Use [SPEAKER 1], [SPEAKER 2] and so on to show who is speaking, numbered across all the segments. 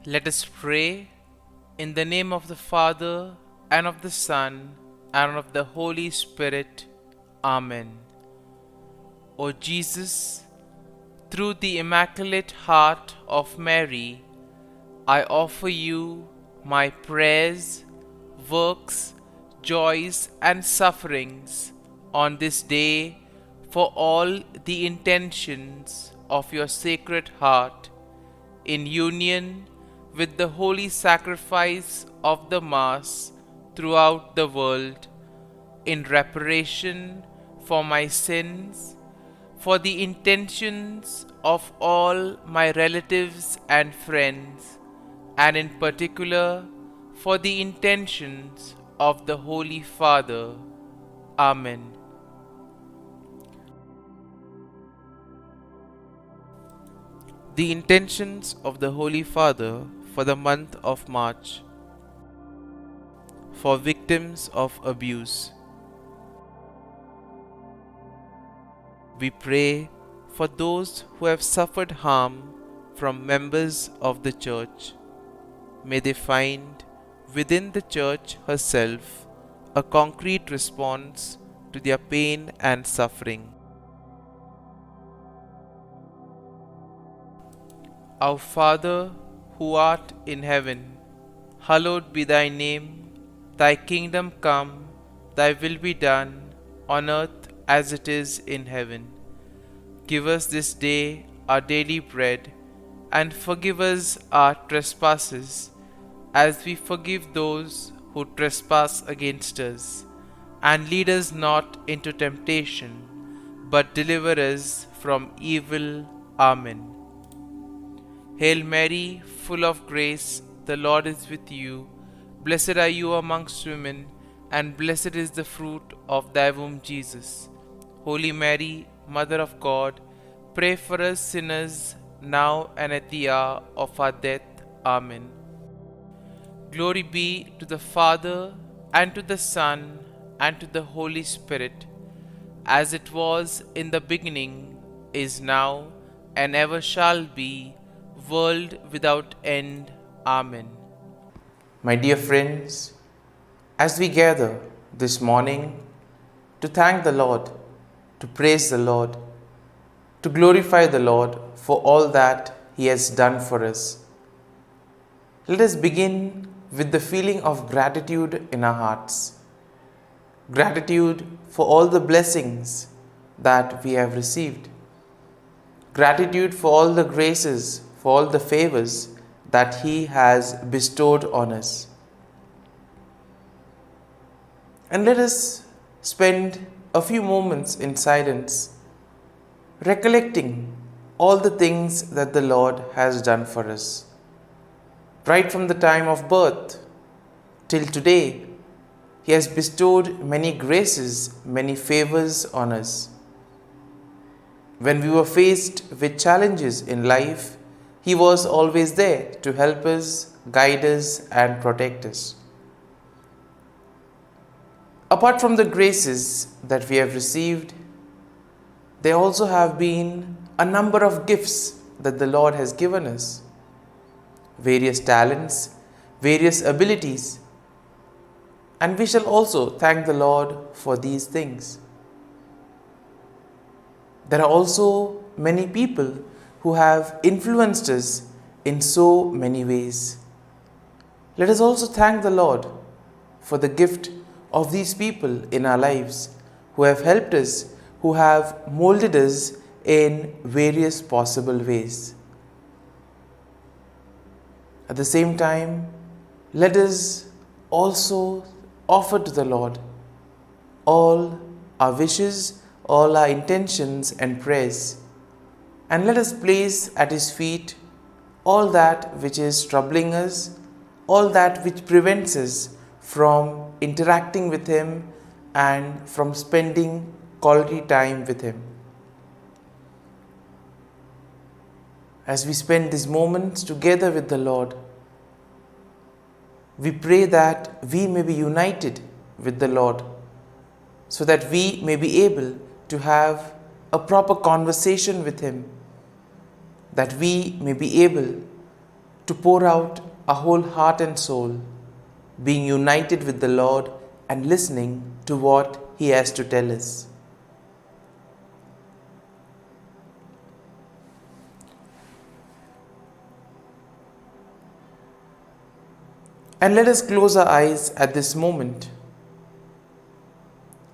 [SPEAKER 1] Let us pray in the name of the Father, and of the Son, and of the Holy Spirit. Amen. O Jesus, through the Immaculate Heart of Mary, I offer you my prayers, works, joys, and sufferings on this day for all the intentions of your Sacred Heart, in union with the holy sacrifice of the Mass throughout the world, in reparation for my sins, for the intentions of all my relatives and friends, and in particular for the intentions of the Holy Father. Amen. The intentions of the Holy Father for the month of March. For victims of abuse. We pray for those who have suffered harm from members of the Church. May they find within the Church herself a concrete response to their pain and suffering. Our Father, who art in heaven, hallowed be thy name. Thy kingdom come, thy will be done, on earth as it is in heaven. Give us this day our daily bread, and forgive us our trespasses, as we forgive those who trespass against us. And lead us not into temptation, but deliver us from evil. Amen. Hail Mary, full of grace, the Lord is with you. Blessed are you amongst women, and blessed is the fruit of thy womb, Jesus. Holy Mary, Mother of God, pray for us sinners, now and at the hour of our death. Amen. Glory be to the Father, and to the Son, and to the Holy Spirit, as it was in the beginning, is now, and ever shall be, world without end. Amen. My dear friends, as we gather this morning to thank the Lord, to praise the Lord, to glorify the Lord for all that He has done for us, let us begin with the feeling of gratitude in our hearts. Gratitude for all the blessings that we have received. Gratitude for all the graces, for all the favors that He has bestowed on us. And let us spend a few moments in silence, recollecting all the things that the Lord has done for us. Right from the time of birth till today, He has bestowed many graces, many favors on us. When we were faced with challenges in life, He was always there to help us, guide us, and protect us. Apart from the graces that we have received, there also have been a number of gifts that the Lord has given us. Various talents, various abilities, and we shall also thank the Lord for these things. There are also many people who have influenced us in so many ways. Let us also thank the Lord for the gift of these people in our lives who have helped us, who have molded us in various possible ways. At the same time, let us also offer to the Lord all our wishes, all our intentions and prayers, and let us place at His feet all that which is troubling us, all that which prevents us from interacting with Him and from spending quality time with Him. As we spend these moments together with the Lord, we pray that we may be united with the Lord, so that we may be able to have a proper conversation with Him, that we may be able to pour out our whole heart and soul, being united with the Lord and listening to what He has to tell us. And let us close our eyes at this moment.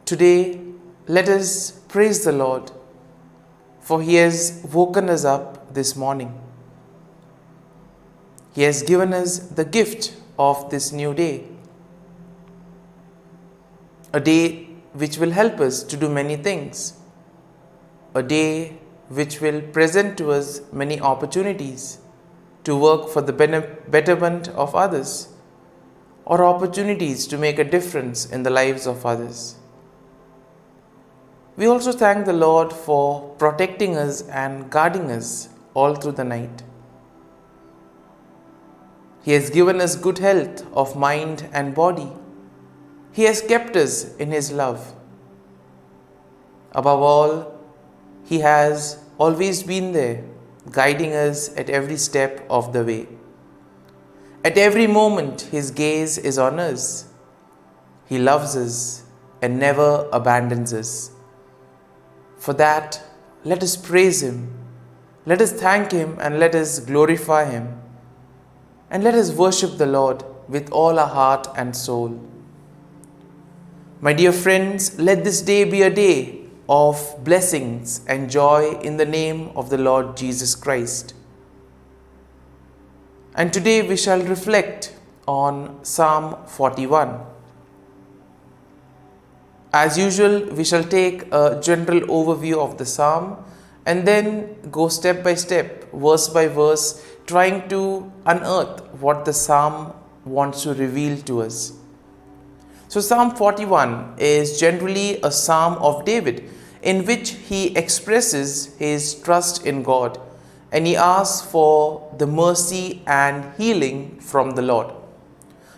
[SPEAKER 1] Today, let us praise the Lord, for He has woken us up this morning. He has given us the gift of this new day, a day which will help us to do many things, a day which will present to us many opportunities to work for the betterment of others, or opportunities to make a difference in the lives of others. We also thank the Lord for protecting us and guarding us all through the night. He has given us good health of mind and body. He has kept us in His love. Above all, He has always been there, guiding us at every step of the way. At every moment, His gaze is on us. He loves us and never abandons us. For that, let us praise Him. Let us thank Him and let us glorify Him. And let us worship the Lord with all our heart and soul. My dear friends, let this day be a day of blessings and joy in the name of the Lord Jesus Christ. And today we shall reflect on Psalm 41. As usual, we shall take a general overview of the psalm and then go step by step, verse by verse, trying to unearth what the psalm wants to reveal to us. So Psalm 41 is generally a psalm of David in which he expresses his trust in God and he asks for the mercy and healing from the Lord.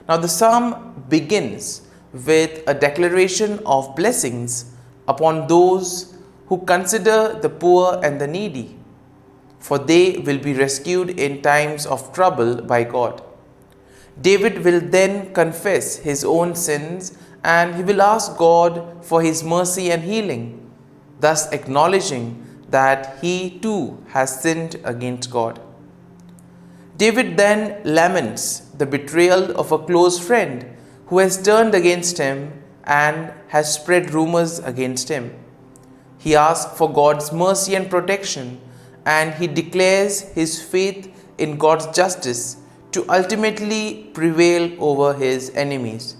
[SPEAKER 1] Now the psalm begins with a declaration of blessings upon those who consider the poor and the needy, for they will be rescued in times of trouble by God. David will then confess his own sins and he will ask God for His mercy and healing, thus acknowledging that he too has sinned against God. David then laments the betrayal of a close friend who has turned against him and has spread rumors against him. He asks for God's mercy and protection, and he declares his faith in God's justice to ultimately prevail over his enemies.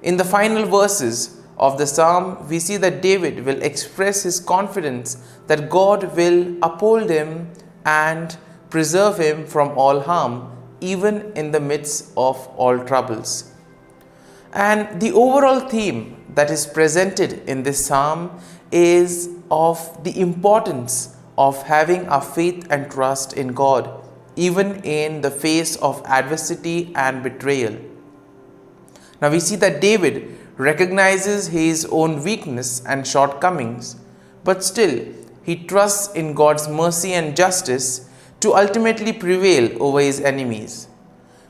[SPEAKER 1] In the final verses of the psalm, we see that David will express his confidence that God will uphold him and preserve him from all harm, even in the midst of all troubles. And the overall theme that is presented in this psalm is of the importance of having our faith and trust in God, even in the face of adversity and betrayal. Now we see that David recognizes his own weakness and shortcomings, but still he trusts in God's mercy and justice to ultimately prevail over his enemies.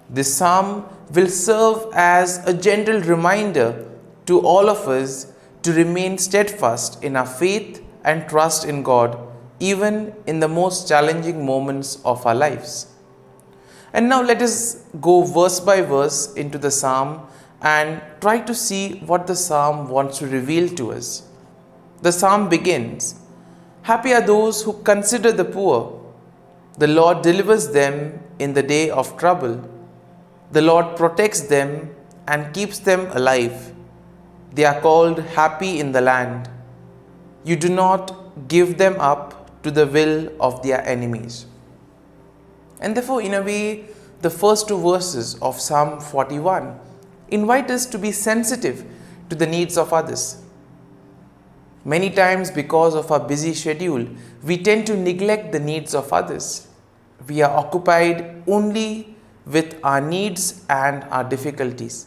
[SPEAKER 1] This psalm will serve as a gentle reminder to all of us to remain steadfast in our faith and trust in God, even in the most challenging moments of our lives. And now let us go verse by verse into the psalm and try to see what the psalm wants to reveal to us. The psalm begins, "Happy are those who consider the poor. The Lord delivers them in the day of trouble. The Lord protects them and keeps them alive. They are called happy in the land. You do not give them up to the will of their enemies." And therefore, in a way, the first two verses of Psalm 41 invite us to be sensitive to the needs of others. Many times, because of our busy schedule, we tend to neglect the needs of others. We are occupied only with our needs and our difficulties.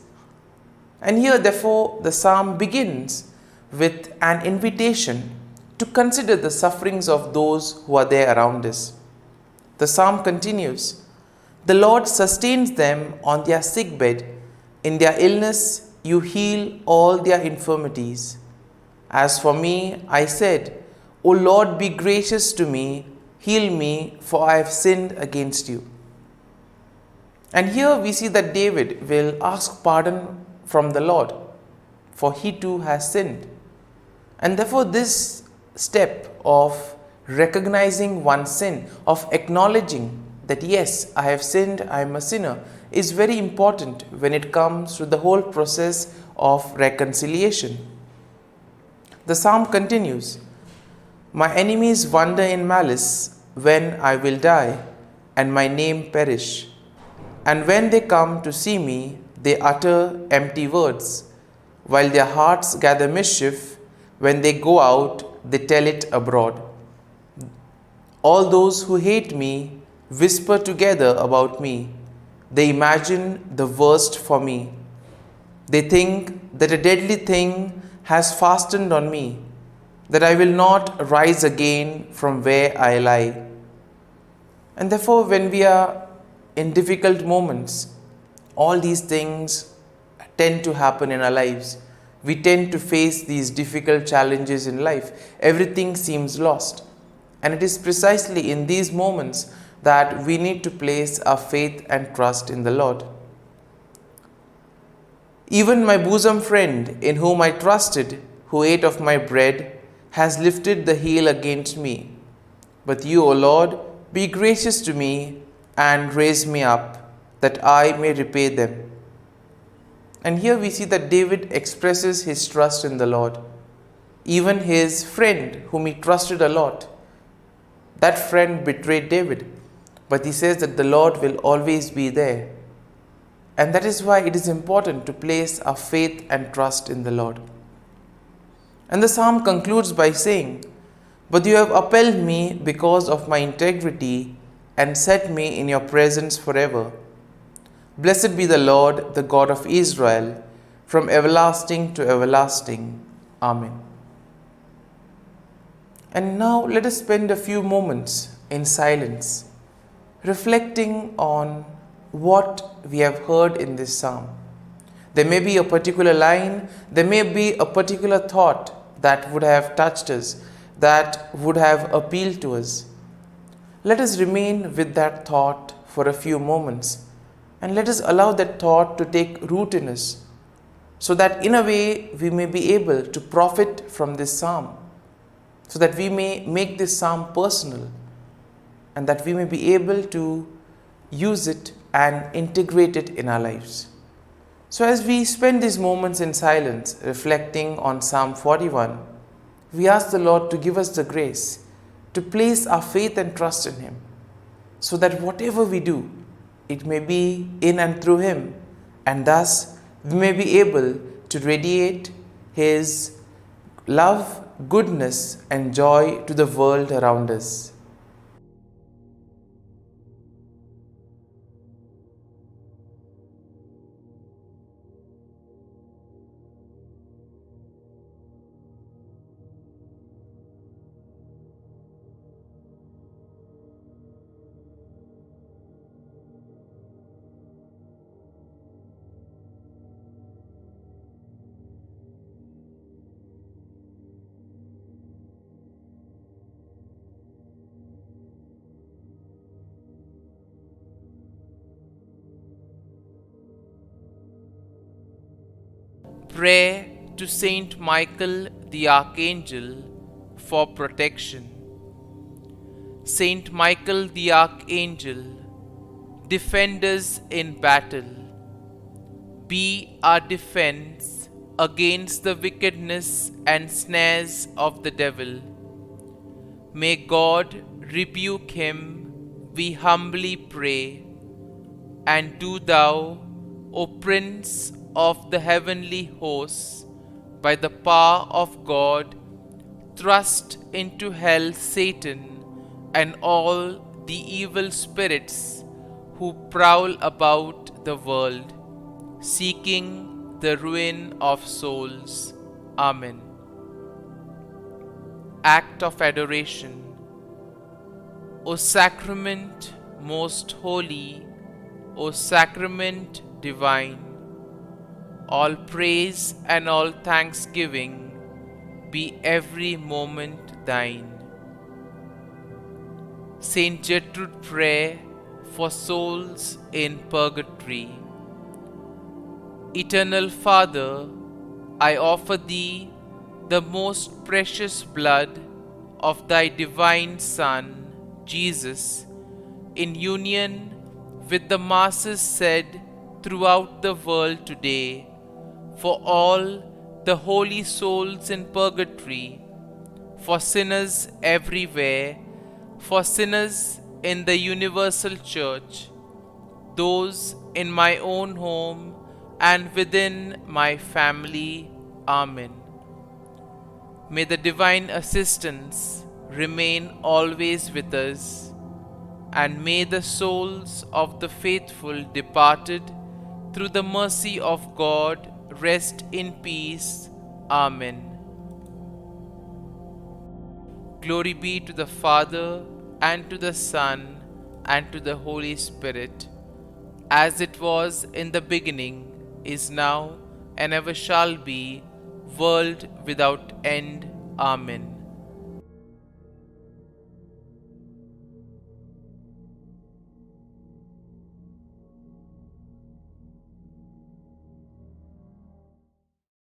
[SPEAKER 1] And here, therefore, the psalm begins with an invitation to consider the sufferings of those who are there around us. The psalm continues, The Lord sustains them on their sick bed. In their illness, you heal all their infirmities. As for me, I said, O Lord, be gracious to me, heal me, for I have sinned against you. And here we see that David will ask pardon from the Lord, for he too has sinned. And therefore, this step of recognizing one's sin, of acknowledging that yes, I have sinned, I am a sinner, is very important when it comes to the whole process of reconciliation. The psalm continues, My enemies wonder in malice when I will die, and my name perish. And when they come to see me, they utter empty words. While their hearts gather mischief, when they go out, they tell it abroad. All those who hate me whisper together about me. They imagine the worst for me. They think that a deadly thing has fastened on me, that I will not rise again from where I lie. And therefore, when we are in difficult moments, all these things tend to happen in our lives. We tend to face these difficult challenges in life. Everything seems lost. And it is precisely in these moments that we need to place our faith and trust in the Lord. Even my bosom friend, in whom I trusted, who ate of my bread, has lifted the heel against me. But you, O Lord, be gracious to me and raise me up, that I may repay them. And here we see that David expresses his trust in the Lord. Even his friend, whom he trusted a lot, that friend betrayed David. But he says that the Lord will always be there. And that is why it is important to place our faith and trust in the Lord. And the psalm concludes by saying, But you have upheld me because of my integrity and set me in your presence forever. Blessed be the Lord, the God of Israel, from everlasting to everlasting. Amen. And now let us spend a few moments in silence, reflecting on what we have heard in this psalm. There may be a particular line, there may be a particular thought that would have touched us, that would have appealed to us. Let us remain with that thought for a few moments, and let us allow that thought to take root in us, so that in a way we may be able to profit from this psalm, so that we may make this psalm personal, and that we may be able to use it and integrate it in our lives. So as we spend these moments in silence, reflecting on Psalm 41, we ask the Lord to give us the grace to place our faith and trust in Him, so that whatever we do, it may be in and through Him, and thus we may be able to radiate His love, goodness, and joy to the world around us. Prayer to Saint Michael the Archangel for protection. Saint Michael the Archangel, defend us in battle. Be our defense against the wickedness and snares of the devil. May God rebuke him, we humbly pray. And do thou, O Prince of the heavenly hosts, by the power of God, thrust into hell Satan and all the evil spirits who prowl about the world, seeking the ruin of souls. Amen. Act of Adoration. O Sacrament most holy, O sacrament divine. All praise and all thanksgiving be every moment thine. Saint Gertrude, prayer for souls in purgatory. Eternal Father, I offer Thee the most precious blood of Thy divine Son, Jesus, in union with the masses said throughout the world today, for all the holy souls in purgatory, for sinners everywhere, for sinners in the universal church, those in my own home and within my family. Amen. May the divine assistance remain always with us, and may the souls of the faithful departed through the mercy of God rest in peace. Amen. Glory be to the Father, and to the Son, and to the Holy Spirit, as it was in the beginning, is now, and ever shall be, world without end. Amen.